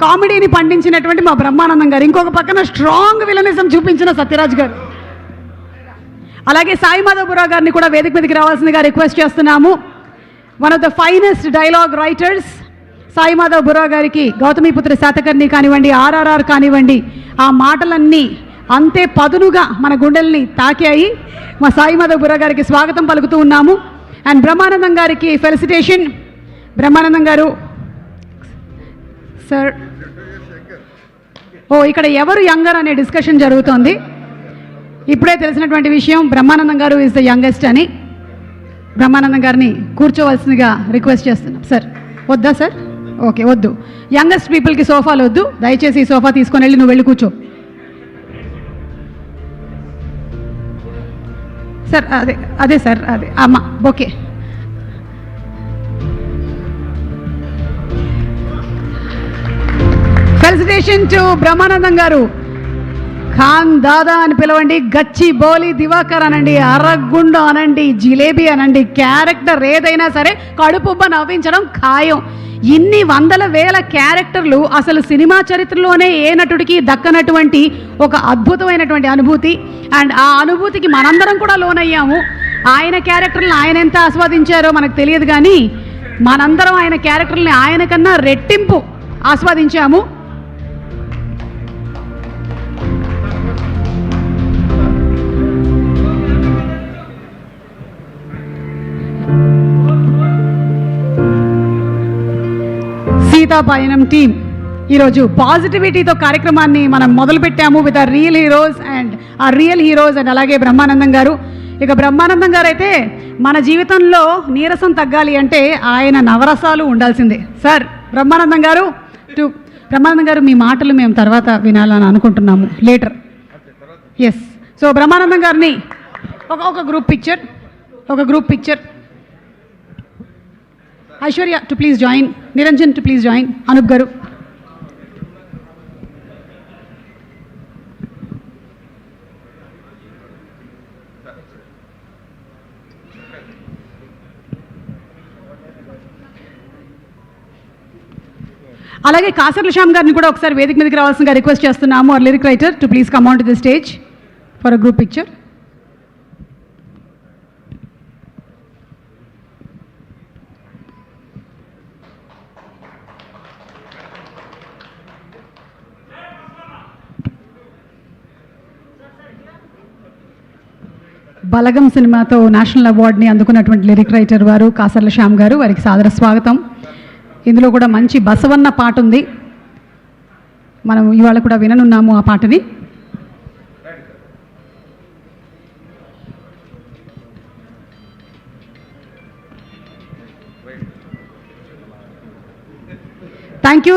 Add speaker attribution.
Speaker 1: కామెడీని పండించినటువంటి మా బ్రహ్మానందం గారు, ఇంకొక పక్కన స్ట్రాంగ్ విలనిజం చూపించిన సత్యరాజ్ గారు, అలాగే సాయి మాధవపురావు గారిని కూడా వేదిక మీదకి రావాల్సిందిగా రిక్వెస్ట్ చేస్తున్నాము. One of the finest dialogue writers Sai Madhavapurao గారికి గౌతమిపుత్ర శాతకర్ణి కానివ్వండి, ఆర్ఆర్ఆర్ కానివ్వండి, ఆ మాటలన్నీ అంతే పదునుగా మన గుండెల్ని తాకాయి. మా సాయి మాధవపురావు గారికి స్వాగతం పలుకుతూ ఉన్నాము. అండ్ బ్రహ్మానందం గారికి ఫెలిసిటేషన్. బ్రహ్మానందం గారు సార్, ఇక్కడ ఎవరు యంగర్ అనే డిస్కషన్ జరుగుతోంది. ఇప్పుడే తెలిసినటువంటి విషయం, బ్రహ్మానందం గారు ఈజ్ ద యంగెస్ట్ అని. బ్రహ్మానందం గారిని కూర్చోవలసిందిగా రిక్వెస్ట్ చేస్తున్నాం. సార్ వద్దా సార్? ఓకే, వద్దు. యంగెస్ట్ పీపుల్కి సోఫాలు వద్దు, దయచేసి ఈ సోఫా తీసుకొని వెళ్ళి నువ్వు వెళ్ళి కూర్చో. సార్ అదే సార్, అదే అమ్మ. ఓకే, ఫెలిసిటేషన్ టు బ్రహ్మానందం గారు. ఖాన్ దాదా అని పిలవండి, గచ్చి బౌలి దివాకర్ అనండి, అరగుండ అనండి, జిలేబీ అనండి, క్యారెక్టర్ ఏదైనా సరే కడుపుబ్బ నవ్వించడం ఖాయం. ఇన్ని వందల వేల క్యారెక్టర్లు అసలు సినిమా చరిత్రలోనే ఏ నటుడికి దక్కనటువంటి ఒక అద్భుతమైనటువంటి అనుభూతి. అండ్ ఆ అనుభూతికి మనందరం కూడా లోనయ్యాము. ఆయన క్యారెక్టర్లను ఆయన ఎంత ఆస్వాదించారో మనకు తెలియదు, కానీ మనందరం ఆయన క్యారెక్టర్ని ఆయన కన్నా రెట్టింపు ఆస్వాదించాము. సీతాపయనం టీం ఈరోజు పాజిటివిటీతో కార్యక్రమాన్ని మనం మొదలుపెట్టాము విత్ ఆ రియల్ హీరోస్ అండ్ అలాగే బ్రహ్మానందం గారు. ఇక బ్రహ్మానందం గారు అయితే మన జీవితంలో నీరసం తగ్గాలి అంటే ఆయన నవరసాలు ఉండాల్సిందే. సార్ బ్రహ్మానందం గారు మీ మాటలు మేము తర్వాత వినాలని అనుకుంటున్నాము, లేటర్. ఎస్, సో బ్రహ్మానందం గారిని ఒక group picture. Aishwarya to please join, Niranjan to please join, Anup garu. అలాగే కాసర్ల శ్యామ్ గారిని కూడా ఒకసారి వేదిక మీదకి రావాల్సిందిగా రిక్వెస్ట్ చేస్తున్నాము. Our lyric writer to please come on to the stage for a group picture. Balagam సినిమాతో నేషనల్ అవార్డుని అందుకున్నటువంటి లిరిక్ రైటర్ వారు కాసర్ల శ్యామ్ గారు, వారికి సాదర స్వాగతం. ఇందులో కూడా మంచి బసవన్న పాట ఉంది, మనం ఇవాళ కూడా విననున్నాము ఆ పాటని. Thank you.